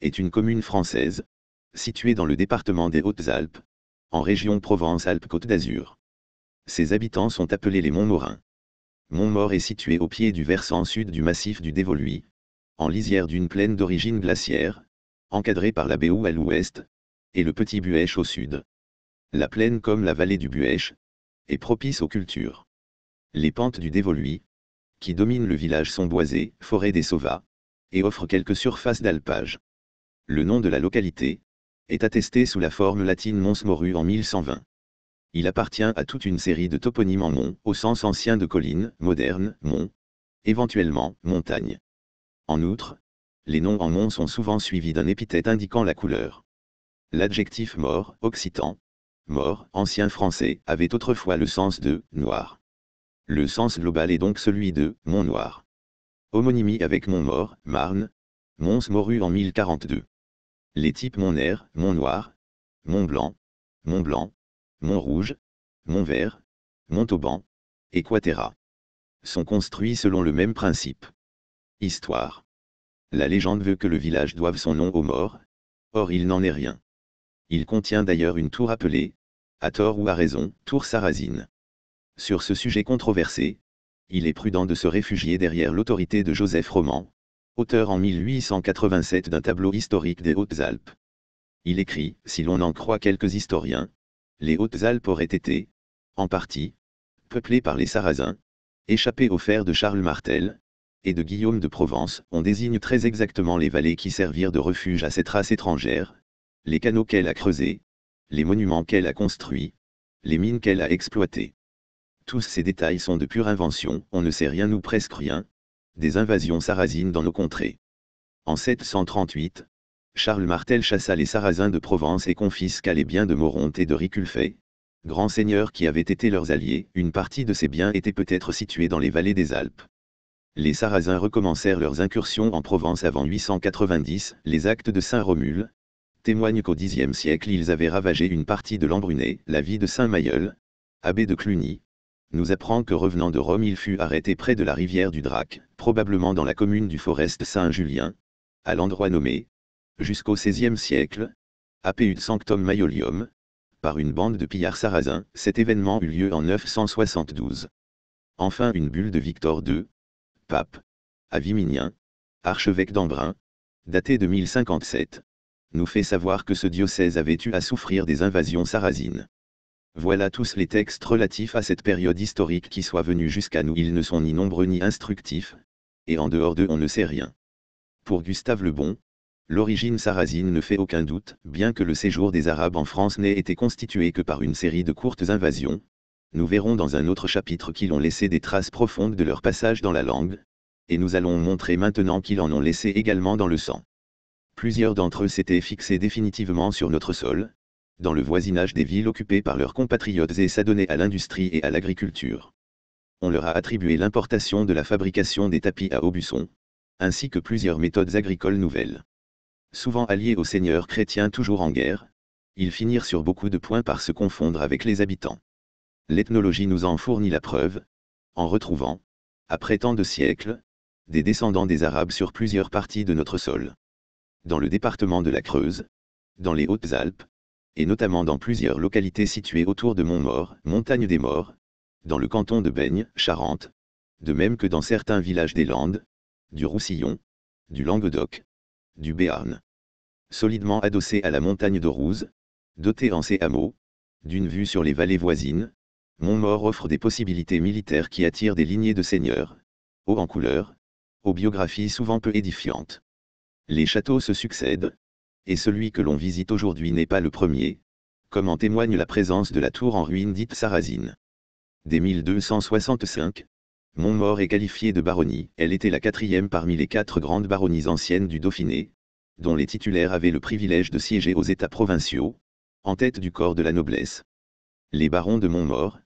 est une commune française, située dans le département des Hautes-Alpes, en région Provence-Alpes-Côte d'Azur. Ses habitants sont appelés les Montmorins. Montmaur est situé au pied du versant sud du massif du Dévoluy, en lisière d'une plaine d'origine glaciaire, encadrée par la Béou à l'ouest, et le Petit Buèche au sud. La plaine comme la vallée du Buèche, est propice aux cultures. Les pentes du Dévoluy, qui dominent le village sont boisées, forêts des Sauvats, et offrent quelques surfaces d'alpage. Le nom de la localité est attesté sous la forme latine Mons Moru en 1120. Il appartient à toute une série de toponymes en mont, au sens ancien de colline, moderne, mont, éventuellement, montagne. En outre, les noms en mont sont souvent suivis d'un épithète indiquant la couleur. L'adjectif mort, occitan, mort, ancien français, avait autrefois le sens de noir. Le sens global est donc celui de mont noir. Homonymie avec Montmort, Marne, Mons Moru en 1042. Les types Montner, Mont-Noir, Mont-Blanc, Mont-Blanc, Mont-Rouge, Mont-Vert, Montauban, et Quatera sont construits selon le même principe. Histoire. La légende veut que le village doive son nom aux morts, or il n'en est rien. Il contient d'ailleurs une tour appelée, à tort ou à raison, tour sarrasine. Sur ce sujet controversé, il est prudent de se réfugier derrière l'autorité de Joseph Roman, auteur en 1887 d'un tableau historique des Hautes-Alpes. Il écrit, si l'on en croit quelques historiens, les Hautes-Alpes auraient été, en partie, peuplées par les Sarrasins, échappés aux fers de Charles Martel, et de Guillaume de Provence. On désigne très exactement les vallées qui servirent de refuge à cette race étrangère, les canaux qu'elle a creusés, les monuments qu'elle a construits, les mines qu'elle a exploitées. Tous ces détails sont de pure invention, on ne sait rien ou presque rien, des invasions sarrasines dans nos contrées. En 738, Charles Martel chassa les Sarrasins de Provence et confisqua les biens de Moronte et de Riculfay, grands seigneurs qui avaient été leurs alliés. Une partie de ces biens était peut-être située dans les vallées des Alpes. Les Sarrasins recommencèrent leurs incursions en Provence avant 890. Les actes de Saint-Romule témoignent qu'au Xe siècle ils avaient ravagé une partie de l'Embrunet. La vie de Saint-Mailleul, abbé de Cluny, nous apprend que revenant de Rome il fut arrêté près de la rivière du Drac, probablement dans la commune du Forest Saint-Julien, à l'endroit nommé, jusqu'au XVIe siècle, Apud Sanctum Maiolium, par une bande de pillards sarrasins. Cet événement eut lieu en 972. Enfin une bulle de Victor II, pape, Aviminien, archevêque d'Embrun, datée de 1057, nous fait savoir que ce diocèse avait eu à souffrir des invasions sarrasines. Voilà tous les textes relatifs à cette période historique qui soient venus jusqu'à nous. Ils ne sont ni nombreux ni instructifs, et en dehors d'eux on ne sait rien. Pour Gustave Le Bon, l'origine sarrasine ne fait aucun doute, bien que le séjour des Arabes en France n'ait été constitué que par une série de courtes invasions. Nous verrons dans un autre chapitre qu'ils ont laissé des traces profondes de leur passage dans la langue, et nous allons montrer maintenant qu'ils en ont laissé également dans le sang. Plusieurs d'entre eux s'étaient fixés définitivement sur notre sol, dans le voisinage des villes occupées par leurs compatriotes et s'adonnaient à l'industrie et à l'agriculture. On leur a attribué l'importation de la fabrication des tapis à Aubusson, ainsi que plusieurs méthodes agricoles nouvelles. Souvent alliés aux seigneurs chrétiens toujours en guerre, ils finirent sur beaucoup de points par se confondre avec les habitants. L'ethnologie nous en fournit la preuve, en retrouvant, après tant de siècles, des descendants des Arabes sur plusieurs parties de notre sol. Dans le département de la Creuse, dans les Hautes-Alpes, et notamment dans plusieurs localités situées autour de Montmaur, Montagne des Morts, dans le canton de Baignes, Charente, de même que dans certains villages des Landes, du Roussillon, du Languedoc, du Béarn. Solidement adossé à la montagne de Rouze, doté en ses hameaux, d'une vue sur les vallées voisines, Montmaur offre des possibilités militaires qui attirent des lignées de seigneurs, hauts en couleur, aux biographies souvent peu édifiantes. Les châteaux se succèdent, et celui que l'on visite aujourd'hui n'est pas le premier, comme en témoigne la présence de la tour en ruine dite sarrasine. Dès 1265, Montmaur est qualifiée de baronnie. Elle était la quatrième parmi les 4 grandes baronnies anciennes du Dauphiné, dont les titulaires avaient le privilège de siéger aux États provinciaux, en tête du corps de la noblesse. Les barons de Montmaur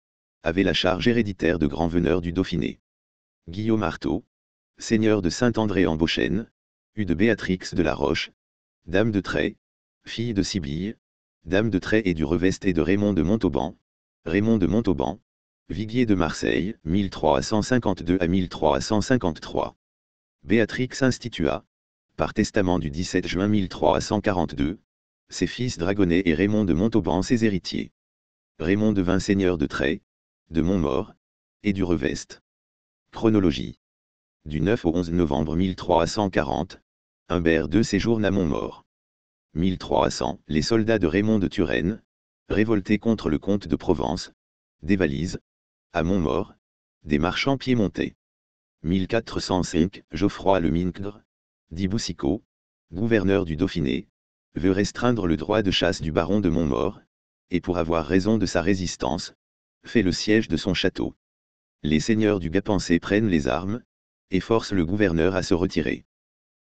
avaient la charge héréditaire de grands veneurs du Dauphiné. Guillaume Artaud, seigneur de Saint-André-en-Beauchêne, eut de Béatrix de la Roche, dame de Tray, fille de Sibille, dame de Tray et du Revest et de Raymond de Montauban, Viguier de Marseille, 1352 à 1353. Béatrix institua, par testament du 17 juin 1342, ses fils Dragonnet et Raymond de Montauban ses héritiers. Raymond devint seigneur de Tray, de Montmaur, et du Revest. Chronologie. Du 9 au 11 novembre 1340, Humbert II séjourne à Montmaur. 1300, les soldats de Raymond de Turenne, révoltés contre le comte de Provence, dévalisent, à Montmaur, des marchands piémontais. 1405, Geoffroy le Mincre, dit Boucicaut, gouverneur du Dauphiné, veut restreindre le droit de chasse du baron de Montmaur, et pour avoir raison de sa résistance, fait le siège de son château. Les seigneurs du Gapençais prennent les armes, et forcent le gouverneur à se retirer.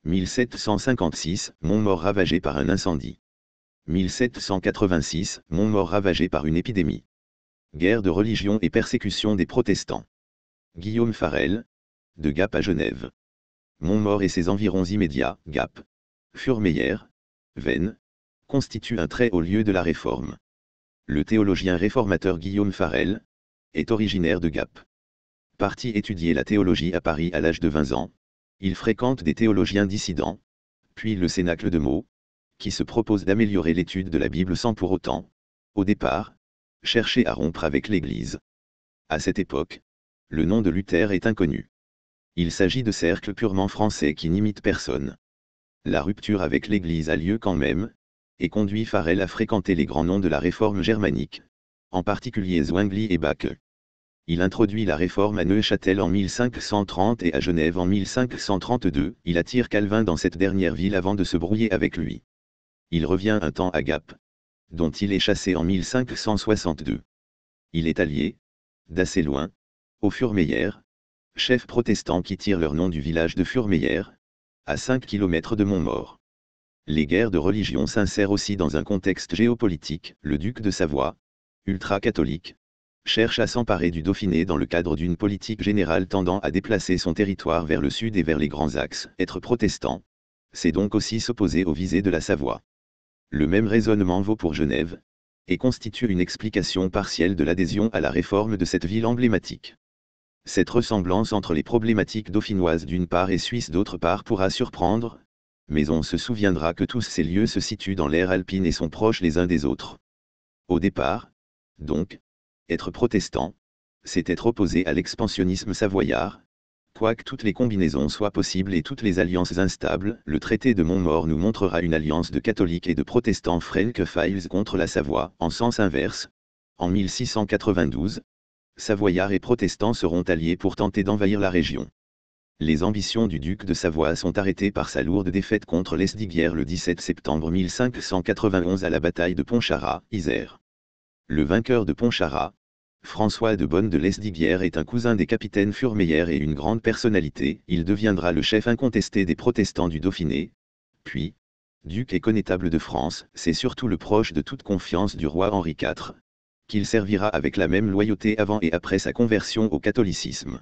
1756, Montmaur ravagé par un incendie. 1786, Montmaur ravagé par une épidémie. Guerre de religion et persécution des protestants. Guillaume Farel, de Gap à Genève. Montmaur et ses environs immédiats, Gap, Furmeillères, Vennes, constituent un très haut lieu de la réforme. Le théologien réformateur Guillaume Farel est originaire de Gap. Parti étudier la théologie à Paris à l'âge de 20 ans, il fréquente des théologiens dissidents, puis le Cénacle de Meaux, qui se propose d'améliorer l'étude de la Bible sans pour autant, au départ, chercher à rompre avec l'Église. À cette époque, le nom de Luther est inconnu. Il s'agit de cercles purement français qui n'imitent personne. La rupture avec l'Église a lieu quand même, et conduit Farel à fréquenter les grands noms de la réforme germanique, en particulier Zwingli et Backe. Il introduit la réforme à Neuchâtel en 1530 et à Genève en 1532, il attire Calvin dans cette dernière ville avant de se brouiller avec lui. Il revient un temps à Gap, dont il est chassé en 1562. Il est allié, d'assez loin, aux Furmeillères, chefs protestants qui tirent leur nom du village de Furmeillères, à 5 km de Montmaur. Les guerres de religion s'insèrent aussi dans un contexte géopolitique. Le duc de Savoie, ultra-catholique, cherche à s'emparer du Dauphiné dans le cadre d'une politique générale tendant à déplacer son territoire vers le sud et vers les grands axes. Être protestant, c'est donc aussi s'opposer aux visées de la Savoie. Le même raisonnement vaut pour Genève, et constitue une explication partielle de l'adhésion à la réforme de cette ville emblématique. Cette ressemblance entre les problématiques dauphinoises d'une part et suisses d'autre part pourra surprendre, mais on se souviendra que tous ces lieux se situent dans l'aire alpine et sont proches les uns des autres. Au départ, donc, être protestant, c'est être opposé à l'expansionnisme savoyard. Quoique toutes les combinaisons soient possibles et toutes les alliances instables, le traité de Montmaur nous montrera une alliance de catholiques et de protestants francophiles contre la Savoie, en sens inverse. En 1692, Savoyards et protestants seront alliés pour tenter d'envahir la région. Les ambitions du duc de Savoie sont arrêtées par sa lourde défaite contre Lesdiguières le 17 septembre 1591 à la bataille de Pontcharrat, Isère. Le vainqueur de Pontcharrat, François de Bonne de Lesdiguières, est un cousin des capitaines Furmeillères et une grande personnalité. Il deviendra le chef incontesté des protestants du Dauphiné. Puis, duc et connétable de France, c'est surtout le proche de toute confiance du roi Henri IV, qu'il servira avec la même loyauté avant et après sa conversion au catholicisme.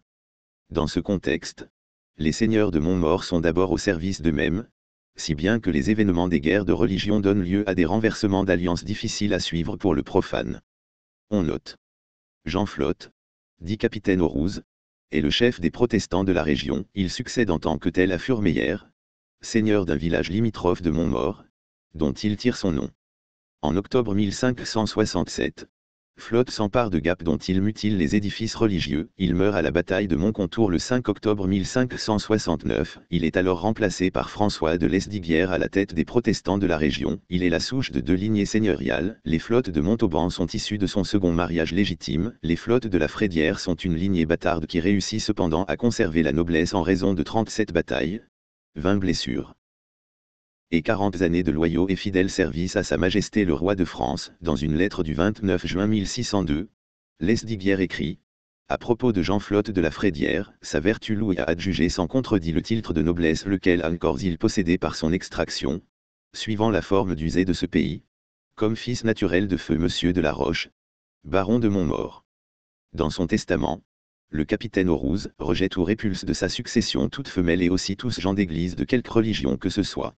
Dans ce contexte, les seigneurs de Montmaur sont d'abord au service d'eux-mêmes, si bien que les événements des guerres de religion donnent lieu à des renversements d'alliances difficiles à suivre pour le profane. On note. Jean Flotte, dit capitaine Aurouze, est le chef des protestants de la région. Il succède en tant que tel à Furmeillères, seigneur d'un village limitrophe de Montmaur, dont il tire son nom. En octobre 1567, Flotte s'empare de Gap dont il mutile les édifices religieux. Il meurt à la bataille de Moncontour le 5 octobre 1569. Il est alors remplacé par François de Lesdiguières à la tête des protestants de la région. Il est la souche de 2 lignées seigneuriales. Les Flottes de Montauban sont issues de son second mariage légitime. Les Flottes de la Frédière sont une lignée bâtarde qui réussit cependant à conserver la noblesse en raison de 37 batailles, 20 blessures et 40 années de loyaux et fidèles services à Sa Majesté le Roi de France. Dans une lettre du 29 juin 1602, Lesdiguières écrit, à propos de Jean Flotte de la Frédière, sa vertu lui a adjugé sans contredit le titre de noblesse lequel encore il possédait par son extraction, suivant la forme d'usée de ce pays, comme fils naturel de feu Monsieur de la Roche, baron de Montmaur. Dans son testament, le capitaine Aurouze rejette ou répulse de sa succession toute femelle et aussi tous gens d'église de quelque religion que ce soit.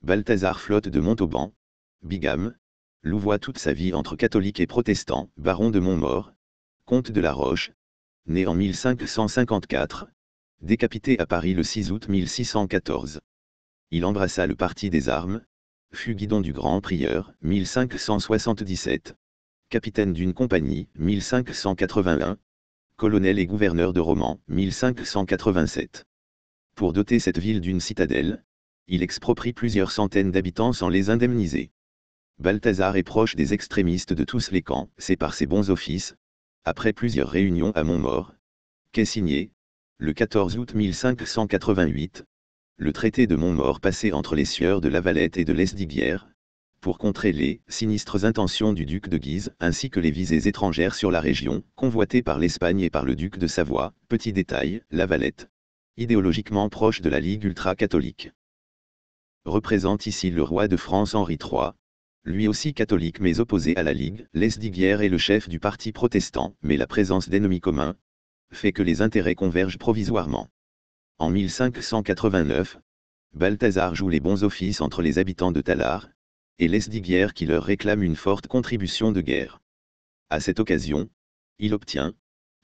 Balthazar Flotte de Montauban, bigame, louvoie toute sa vie entre catholiques et protestants, baron de Montmaur, comte de la Roche, né en 1554, décapité à Paris le 6 août 1614. Il embrassa le parti des armes, fut guidon du grand prieur, 1577, capitaine d'une compagnie, 1581, colonel et gouverneur de Romans, 1587. Pour doter cette ville d'une citadelle, il exproprie plusieurs centaines d'habitants sans les indemniser. Balthazar est proche des extrémistes de tous les camps, c'est par ses bons offices, après plusieurs réunions à Montmaur, qu'est signé, le 14 août 1588, le traité de Montmaur passé entre les sieurs de Lavalette et de Lesdiguières, pour contrer les sinistres intentions du duc de Guise, ainsi que les visées étrangères sur la région, convoitées par l'Espagne et par le duc de Savoie. Petit détail, Lavalette, idéologiquement proche de la Ligue ultra-catholique, représente ici le roi de France Henri III, lui aussi catholique mais opposé à la Ligue. Lesdiguières est le chef du parti protestant, mais la présence d'ennemis communs fait que les intérêts convergent provisoirement. En 1589, Balthazar joue les bons offices entre les habitants de Tallard et Lesdiguières qui leur réclament une forte contribution de guerre. À cette occasion, il obtient,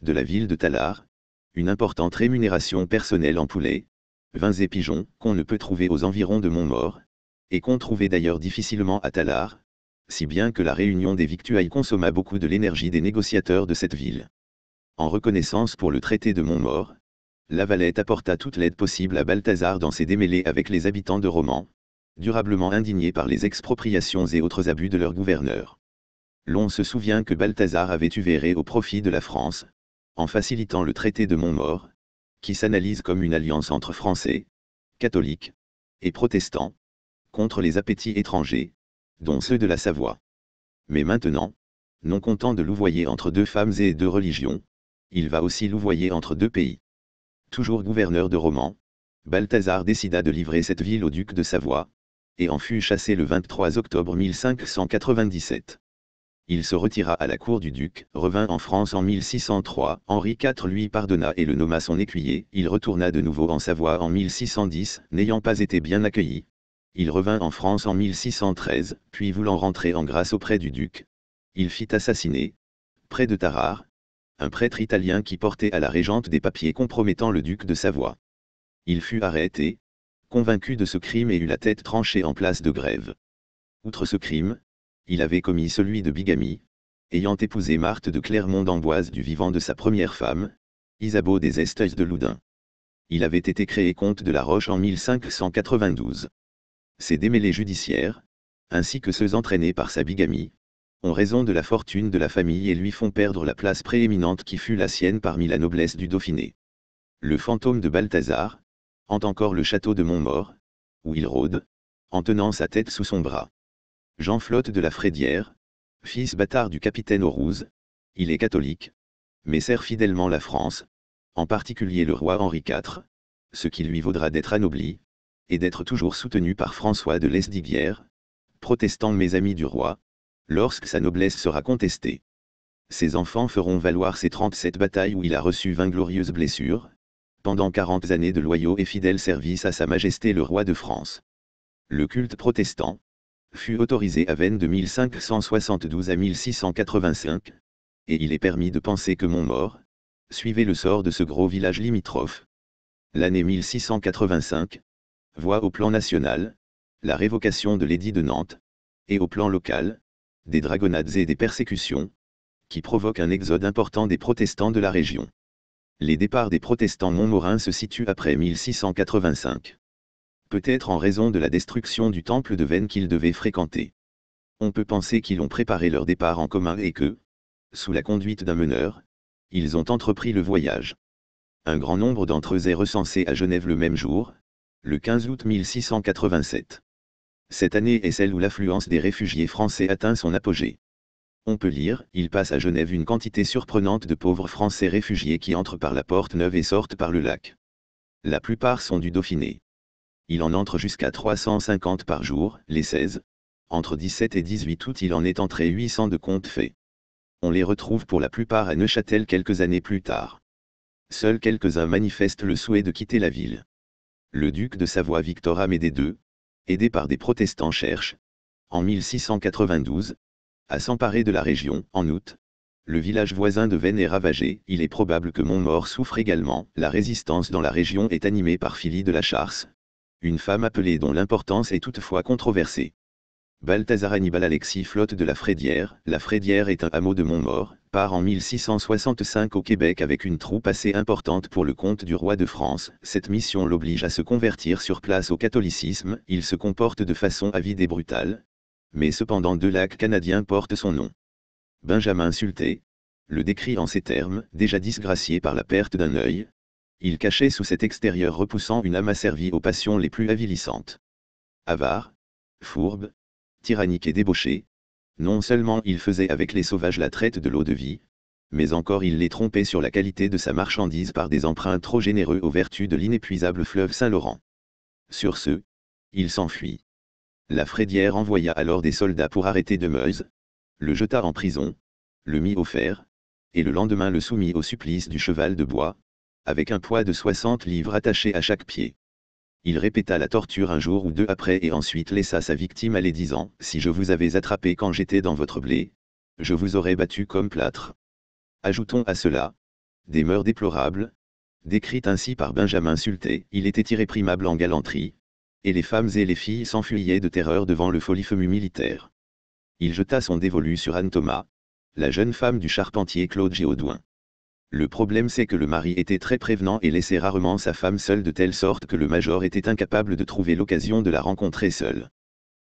de la ville de Tallard, une importante rémunération personnelle en poulets, vins et pigeons, qu'on ne peut trouver aux environs de Montmaur, et qu'on trouvait d'ailleurs difficilement à Tallard, si bien que la réunion des victuailles consomma beaucoup de l'énergie des négociateurs de cette ville. En reconnaissance pour le traité de Montmaur, Lavalette apporta toute l'aide possible à Balthazar dans ses démêlés avec les habitants de Romans, durablement indignés par les expropriations et autres abus de leur gouverneur. L'on se souvient que Balthazar avait eu Véré au profit de la France, en facilitant le traité de Montmaur, qui s'analyse comme une alliance entre Français, catholiques et protestants, contre les appétits étrangers, dont ceux de la Savoie. Mais maintenant, non content de louvoyer entre deux femmes et deux religions, il va aussi louvoyer entre deux pays. Toujours gouverneur de Romans, Balthazar décida de livrer cette ville au duc de Savoie, et en fut chassé le 23 octobre 1597. Il se retira à la cour du duc, revint en France en 1603, Henri IV lui pardonna et le nomma son écuyer, il retourna de nouveau en Savoie en 1610, n'ayant pas été bien accueilli. Il revint en France en 1613, puis voulant rentrer en grâce auprès du duc, il fit assassiner, près de Tarare, un prêtre italien qui portait à la régente des papiers compromettant le duc de Savoie. Il fut arrêté, convaincu de ce crime et eut la tête tranchée en place de Grève. Outre ce crime, il avait commis celui de bigamie, ayant épousé Marthe de Clermont d'Amboise du vivant de sa première femme, Isabeau des Estes de Loudun. Il avait été créé comte de la Roche en 1592. Ses démêlés judiciaires, ainsi que ceux entraînés par sa bigamie, ont raison de la fortune de la famille et lui font perdre la place prééminente qui fut la sienne parmi la noblesse du Dauphiné. Le fantôme de Balthazar hante encore le château de Montmaur, où il rôde, en tenant sa tête sous son bras. Jean Flotte de la Frédière, fils bâtard du capitaine Aurouze, il est catholique, mais sert fidèlement la France, en particulier le roi Henri IV, ce qui lui vaudra d'être anobli, et d'être toujours soutenu par François de Lesdiguières, protestant mais ami du roi, lorsque sa noblesse sera contestée. Ses enfants feront valoir ses 37 batailles où il a reçu 20 glorieuses blessures, pendant 40 années de loyaux et fidèles services à Sa Majesté le roi de France. Le culte protestant fut autorisé à Veynes de 1572 à 1685, et il est permis de penser que Montmaur suivait le sort de ce gros village limitrophe. L'année 1685 voit au plan national la révocation de l'édit de Nantes, et au plan local des dragonnades et des persécutions, qui provoquent un exode important des protestants de la région. Les départs des protestants montmorins se situent après 1685. Peut-être en raison de la destruction du temple de Veynes qu'ils devaient fréquenter. On peut penser qu'ils ont préparé leur départ en commun et que, sous la conduite d'un meneur, ils ont entrepris le voyage. Un grand nombre d'entre eux est recensé à Genève le même jour, le 15 août 1687. Cette année est celle où l'affluence des réfugiés français atteint son apogée. On peut lire, il passe à Genève une quantité surprenante de pauvres Français réfugiés qui entrent par la porte Neuve et sortent par le lac. La plupart sont du Dauphiné. Il en entre jusqu'à 350 par jour, les 16. Entre 17 et 18 août il en est entré 800 de compte fait. On les retrouve pour la plupart à Neuchâtel quelques années plus tard. Seuls quelques-uns manifestent le souhait de quitter la ville. Le duc de Savoie Victor Amédée II, aidé par des protestants cherche, en 1692, à s'emparer de la région. En août, le village voisin de Veynes est ravagé, il est probable que Montmaur souffre également, la résistance dans la région est animée par Philly de la Charce, Une femme appelée dont l'importance est toutefois controversée. Balthazar Hannibal Alexis Flotte de la Frédière. La Frédière est un hameau de Montmaur, part en 1665 au Québec avec une troupe assez importante pour le compte du roi de France. Cette mission l'oblige à se convertir sur place au catholicisme. Il se comporte de façon avide et brutale. Mais cependant 2 lacs canadiens portent son nom. Benjamin Sulté le décrit en ces termes: déjà disgracié par la perte d'un œil, il cachait sous cet extérieur repoussant une âme asservie aux passions les plus avilissantes. Avare, fourbe, tyrannique et débauché, non seulement il faisait avec les sauvages la traite de l'eau-de-vie, mais encore il les trompait sur la qualité de sa marchandise par des emprunts trop généreux aux vertus de l'inépuisable fleuve Saint-Laurent. Sur ce, il s'enfuit. La Frédière envoya alors des soldats pour arrêter Demeuse, le jeta en prison, le mit au fer, et le lendemain le soumit au supplice du cheval de bois, avec un poids de 60 livres attaché à chaque pied. Il répéta la torture un jour ou 2 après et ensuite laissa sa victime aller disant: si je vous avais attrapé quand j'étais dans votre blé, je vous aurais battu comme plâtre. Ajoutons à cela des mœurs déplorables, décrites ainsi par Benjamin Sulté. Il était irréprimable en galanterie, et les femmes et les filles s'enfuyaient de terreur devant le folifemu militaire. Il jeta son dévolu sur Anne Thomas, la jeune femme du charpentier Claude Géaudoin. Le problème c'est que le mari était très prévenant et laissait rarement sa femme seule de telle sorte que le major était incapable de trouver l'occasion de la rencontrer seule.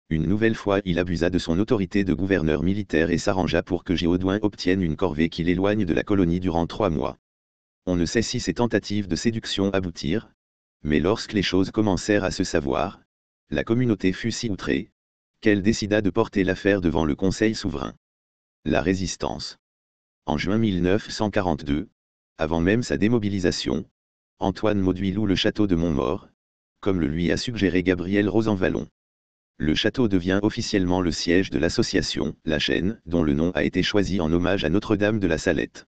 Une nouvelle fois il abusa de son autorité de gouverneur militaire et s'arrangea pour que Géaudoin obtienne une corvée qui l'éloigne de la colonie durant 3 mois. On ne sait si ces tentatives de séduction aboutirent, mais lorsque les choses commencèrent à se savoir, la communauté fut si outrée, qu'elle décida de porter l'affaire devant le Conseil souverain. La résistance. En juin 1942, avant même sa démobilisation, Antoine Mauduit loue le château de Montmaur, comme le lui a suggéré Gabriel Rosanvallon. Le château devient officiellement le siège de l'association La Chaîne, dont le nom a été choisi en hommage à Notre-Dame de la Salette.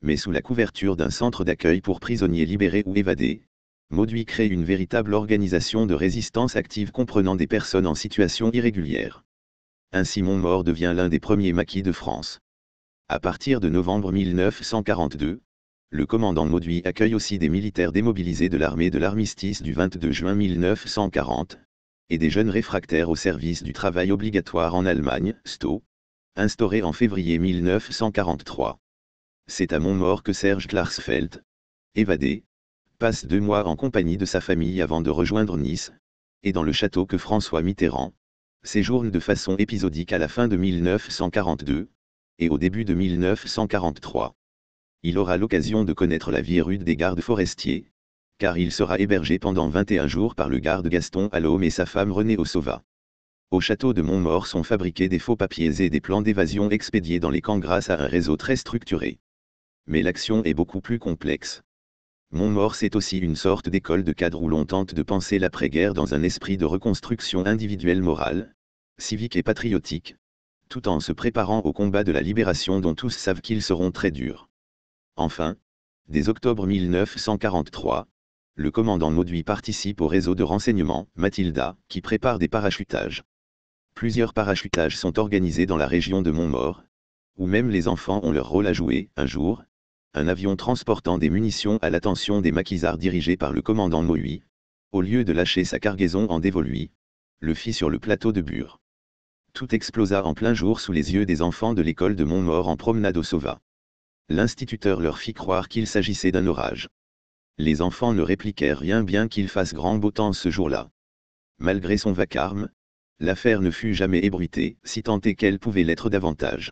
Mais sous la couverture d'un centre d'accueil pour prisonniers libérés ou évadés, Mauduit crée une véritable organisation de résistance active comprenant des personnes en situation irrégulière. Ainsi Montmaur devient l'un des premiers maquis de France. À partir de novembre 1942, le commandant Mauduit accueille aussi des militaires démobilisés de l'armée de l'armistice du 22 juin 1940, et des jeunes réfractaires au service du travail obligatoire en Allemagne, STO, instauré en février 1943. C'est à Montmaur que Serge Klarsfeld, évadé, passe 2 mois en compagnie de sa famille avant de rejoindre Nice, et dans le château que François Mitterrand séjourne de façon épisodique à la fin de 1942, et au début de 1943. Il aura l'occasion de connaître la vie rude des gardes forestiers, car il sera hébergé pendant 21 jours par le garde Gaston Allaume et sa femme Renée Ossova. Au château de Montmaur sont fabriqués des faux papiers et des plans d'évasion expédiés dans les camps grâce à un réseau très structuré. Mais l'action est beaucoup plus complexe. Montmaur c'est aussi une sorte d'école de cadre où l'on tente de penser l'après-guerre dans un esprit de reconstruction individuelle morale, civique et patriotique, tout en se préparant au combat de la libération dont tous savent qu'ils seront très durs. Enfin, dès octobre 1943, le commandant Mauduit participe au réseau de renseignement, Matilda, qui prépare des parachutages. Plusieurs parachutages sont organisés dans la région de Montmaur, où même les enfants ont leur rôle à jouer. Un jour, un avion transportant des munitions à l'attention des maquisards dirigé par le commandant Mauduit, au lieu de lâcher sa cargaison en dévolu, le fit sur le plateau de Bure. Tout explosa en plein jour sous les yeux des enfants de l'école de Montmaur en promenade au Sauva. L'instituteur leur fit croire qu'il s'agissait d'un orage. Les enfants ne répliquèrent rien bien qu'il fasse grand beau temps ce jour-là. Malgré son vacarme, l'affaire ne fut jamais ébruitée, si tant est qu'elle pouvait l'être davantage.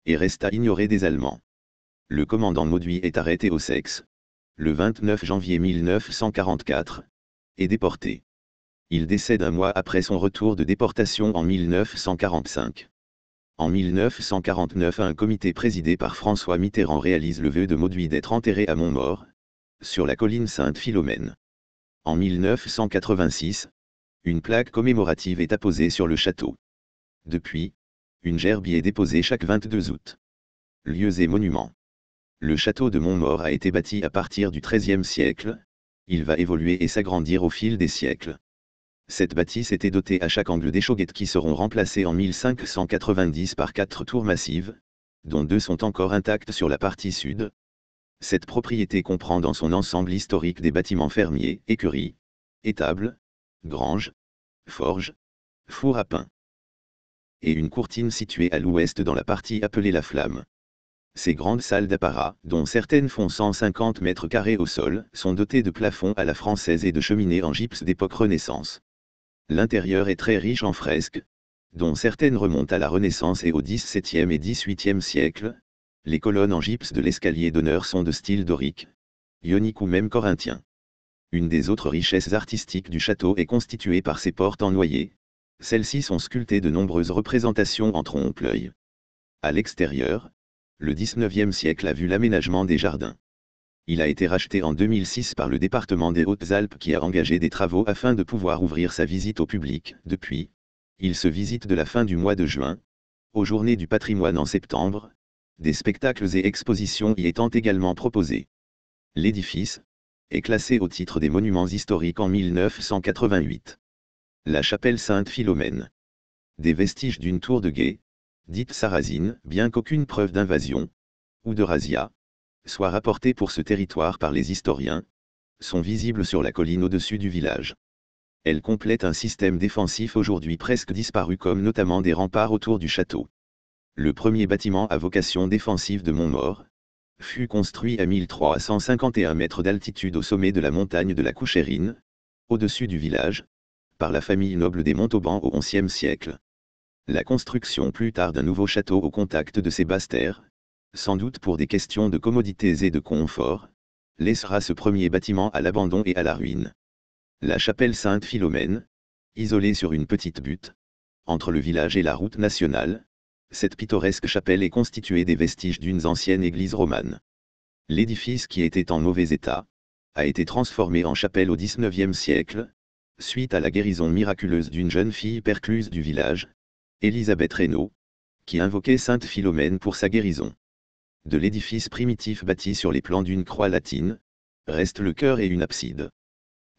Et resta ignorée des Allemands. Le commandant Mauduit est arrêté au Sexe, le 29 janvier 1944, et déporté. Il décède un mois après son retour de déportation en 1945. En 1949 un comité présidé par François Mitterrand réalise le vœu de Mauduit d'être enterré à Montmaur, sur la colline Sainte-Philomène. En 1986, une plaque commémorative est apposée sur le château. Depuis, une gerbe y est déposée chaque 22 août. Lieux et monuments. Le château de Montmaur a été bâti à partir du XIIIe siècle, il va évoluer et s'agrandir au fil des siècles. Cette bâtisse était dotée à chaque angle d'échauguettes qui seront remplacées en 1590 par 4 tours massives, dont 2 sont encore intactes sur la partie sud. Cette propriété comprend dans son ensemble historique des bâtiments fermiers, écuries, étables, grange, forge, four à pain. Et une courtine située à l'ouest dans la partie appelée la flamme. Ces grandes salles d'apparat, dont certaines font 150 mètres carrés au sol, sont dotées de plafonds à la française et de cheminées en gypse d'époque Renaissance. L'intérieur est très riche en fresques, dont certaines remontent à la Renaissance et au XVIIe et XVIIIe siècle. Les colonnes en gypse de l'escalier d'honneur sont de style dorique, ionique ou même corinthien. Une des autres richesses artistiques du château est constituée par ses portes en noyer. Celles-ci sont sculptées de nombreuses représentations en trompe-l'œil. À l'extérieur, le XIXe siècle a vu l'aménagement des jardins. Il a été racheté en 2006 par le département des Hautes-Alpes qui a engagé des travaux afin de pouvoir ouvrir sa visite au public. Depuis, il se visite de la fin du mois de juin, aux Journées du patrimoine en septembre, des spectacles et expositions y étant également proposés. L'édifice est classé au titre des monuments historiques en 1988. La chapelle Sainte-Philomène. Des vestiges d'une tour de guet, dite sarrasine, bien qu'aucune preuve d'invasion, ou de razzia, soit rapportée pour ce territoire par les historiens, sont visibles sur la colline au-dessus du village. Elle complète un système défensif aujourd'hui presque disparu comme notamment des remparts autour du château. Le premier bâtiment à vocation défensive de Montmaur fut construit à 1351 mètres d'altitude au sommet de la montagne de la Couchérine, au-dessus du village, par la famille noble des Montauban au XIe siècle. La construction plus tard d'un nouveau château au contact de ces basses terres, sans doute pour des questions de commodités et de confort, laissera ce premier bâtiment à l'abandon et à la ruine. La chapelle Sainte-Philomène, isolée sur une petite butte, entre le village et la route nationale, cette pittoresque chapelle est constituée des vestiges d'une ancienne église romane. L'édifice qui était en mauvais état, a été transformé en chapelle au XIXe siècle, suite à la guérison miraculeuse d'une jeune fille percluse du village, Élisabeth Reynaud, qui invoquait Sainte Philomène pour sa guérison. De l'édifice primitif bâti sur les plans d'une croix latine, reste le chœur et une abside.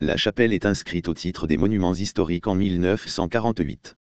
La chapelle est inscrite au titre des monuments historiques en 1948.